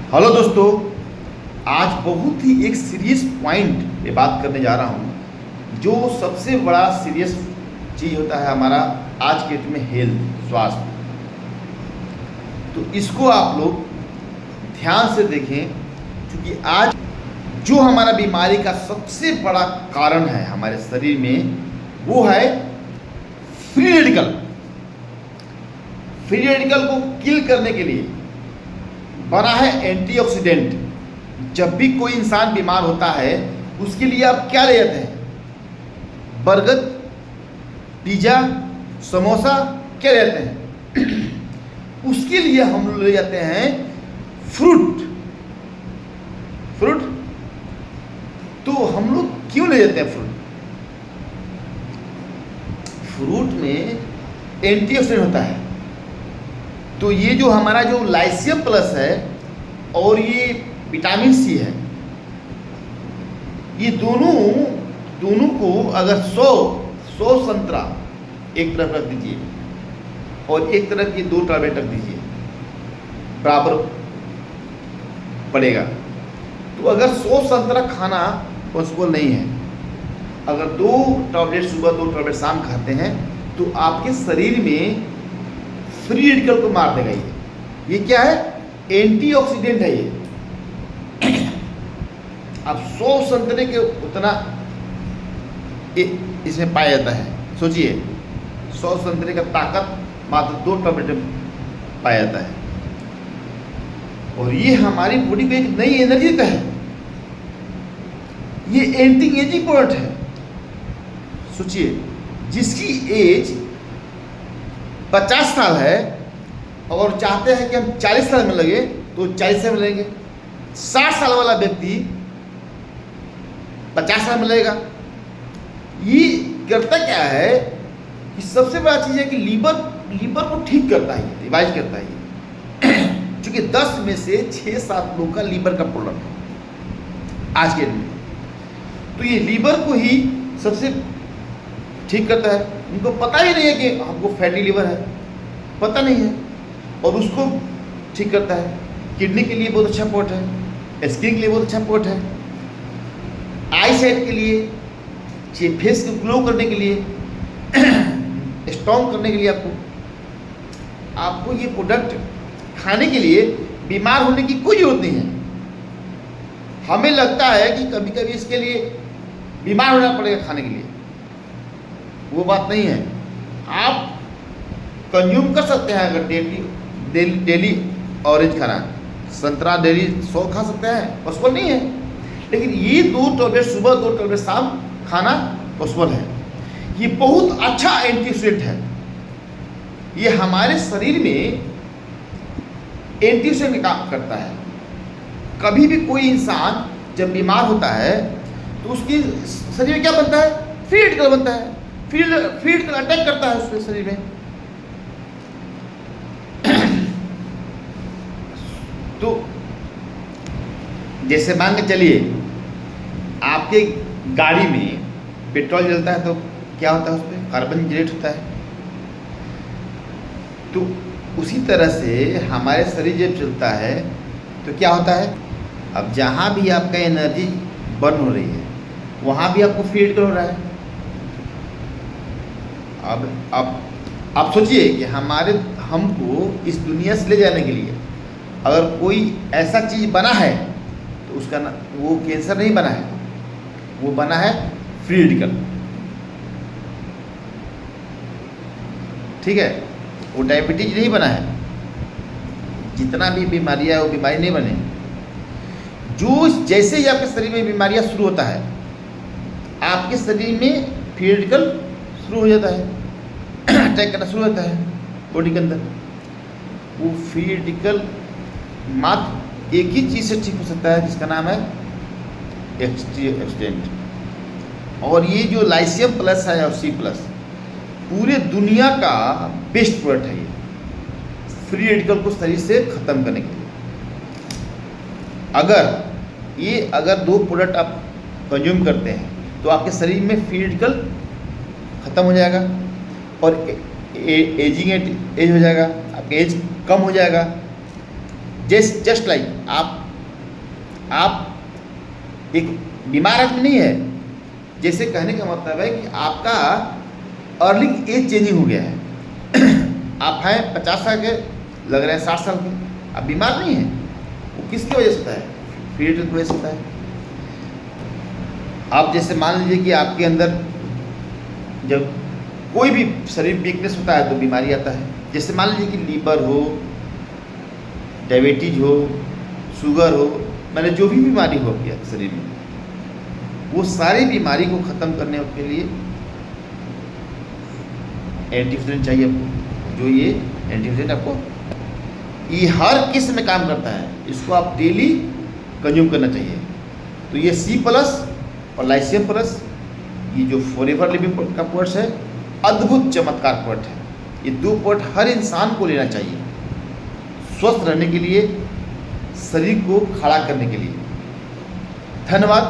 Hello दोस्तों, आज बहुत ही एक सीरियस पॉइंट पे बात करने जा रहा हूँ। जो सबसे बड़ा सीरियस चीज़ होता है हमारा आज के डेट में हेल्थ, स्वास्थ्य। तो इसको आप लोग ध्यान से देखें, क्योंकि आज जो हमारा बीमारी का सबसे बड़ा कारण है हमारे शरीर में, वो है फ्री रेडिकल। फ्री रेडिकल को किल करने के लिए बना है एंटीऑक्सीडेंट। जब भी कोई इंसान बीमार होता है उसके लिए आप क्या ले जाते हैं? बर्गर, पिज़्ज़ा, समोसा, क्या ले जाते हैं? उसके लिए हम लोग ले जाते हैं फ्रूट। तो हम लोग क्यों ले जाते हैं फ्रूट? फ्रूट में एंटीऑक्सीडेंट होता है। तो ये जो हमारा जो लाइसियम प्लस है और ये विटामिन सी है, ये दोनों को अगर 100 संतरा एक तरफ रख दीजिए और एक तरफ ये 2 टैबलेट रख दीजिए, बराबर पड़ेगा। तो अगर 100 संतरा खाना पॉसिबल नहीं है, अगर 2 टैबलेट सुबह 2 टैबलेट शाम खाते हैं, तो आपके शरीर में फ्री रेडिकल को मार देगा। ये क्या है? एंटीऑक्सीडेंट है ये। अब 100 संतरे के उतना इसमें पाया जाता है। सोचिए, 100 संतरे का ताकत मात्र 2 टैबलेट में पाया जाता है, और ये हमारी बॉडी को एक नई एनर्जी देता है। ये एंटी एजिंग प्रोडक्ट है। सोचिए, जिसकी एज 50 साल है और चाहते हैं कि हम 40 साल में लगे, तो 40 साल में लगेंगे। 60 साल वाला व्यक्ति 50 साल में लगेगा। ये करता क्या है कि सबसे बड़ा चीज़ है कि लीवर को ठीक करता है, रिवाइज करता है। क्योंकि 10 में से 6-7 लोग का लीवर का प्रॉब्लम है आज के दिन में। तो ये लीवर को ही सबसे ठीक करता है। उनको पता ही नहीं है कि हमको फैटी लीवर है, पता नहीं है, और उसको ठीक करता है। किडनी के लिए बहुत अच्छा प्रोडक्ट है, स्किन के लिए बहुत अच्छा प्रोडक्ट है, आई साइट के लिए, फेस को ग्लो करने के लिए, स्ट्रॉन्ग करने के लिए आपको ये प्रोडक्ट खाने के लिए बीमार होने की कोई जरूरत नहीं है। हमें लगता है कि कभी कभी इसके लिए बीमार होना पड़ेगा खाने के लिए, वो बात नहीं है। आप कंज्यूम कर सकते हैं। अगर डेली ऑरेंज खाना, संतरा डेली 100 खा सकते हैं, पॉसिबल नहीं है। लेकिन ये 2 टैबलेट सुबह 2 टैबलेट शाम खाना पॉसिबल है। ये बहुत अच्छा एंटीऑक्सीडेंट है। ये हमारे शरीर में एंटीऑक्सीडेंट काम करता है। कभी भी कोई इंसान जब बीमार होता है तो उसकी शरीर में क्या बनता है? फ्री रेडिकल बनता है। फ्री रेडिकल अटैक करता है उसके शरीर में। तो जैसे मान के चलिए, आपके गाड़ी में पेट्रोल जलता है तो क्या होता है? उसमें कार्बन जनरेट होता है। तो उसी तरह से हमारे शरीर जब चलता है तो क्या होता है? अब जहाँ भी आपका एनर्जी बर्न हो रही है, वहाँ भी आपको फ्री रेडिकल हो रहा है। अब आप सोचिए कि हमको इस दुनिया से ले जाने के लिए अगर कोई ऐसा चीज़ बना है, तो उसका वो कैंसर नहीं बना है, वो बना है फ्री रेडिकल। ठीक है? वो डायबिटीज नहीं बना है। जितना भी बीमारियाँ, वो बीमारी नहीं बने। जो जैसे ही आपके शरीर में बीमारियाँ शुरू होता है, आपके शरीर में फ्री रेडिकल शुरू हो जाता है, अटैक करना शुरू होता है बॉडी के अंदर। वो फ्री रेडिकल मात्र एक ही चीज़ से ठीक हो सकता है, जिसका नाम है एंटीऑक्सीडेंट। और ये जो लाइसियम प्लस है और सी प्लस, पूरे दुनिया का बेस्ट प्रोडक्ट है ये, फ्री रेडिकल को शरीर से ख़त्म करने के लिए। अगर 2 प्रोडक्ट आप कंज्यूम करते हैं तो आपके शरीर में फ्री रेडिकल ख़त्म हो जाएगा और एजिंग एज हो जाएगा, आपका एज कम हो जाएगा। जस्ट लाइक आप एक बीमार आदमी नहीं है, जैसे कहने का मतलब है कि आपका अर्लिंग एज चेंजिंग हो गया है। आप हैं 50 साल के, लग रहे हैं 60 साल के, आप बीमार नहीं हैं। वो किसकी वजह से होता है? पीरियड की वजह से होता है। आप जैसे मान लीजिए कि आपके अंदर जब कोई भी शरीर वीकनेस होता है तो बीमारी आता है। जैसे मान लीजिए कि लीवर हो, डायबिटीज हो, शुगर हो, मैंने जो भी बीमारी हो आपके शरीर में, वो सारी बीमारी को ख़त्म करने के लिए एंटीऑक्सीडेंट चाहिए आपको। जो ये एंटीऑक्सीडेंट आपको ये हर किस्म में काम करता है, इसको आप डेली कंज्यूम करना चाहिए। तो ये C+ और लाइसियम प्लस, ये जो फॉरएवर लिविंग का प्रोडक्ट है, अद्भुत चमत्कार प्रोडक्ट है। ये 2 प्रोडक्ट हर इंसान को लेना चाहिए, स्वस्थ रहने के लिए, शरीर को खड़ा करने के लिए। धन्यवाद।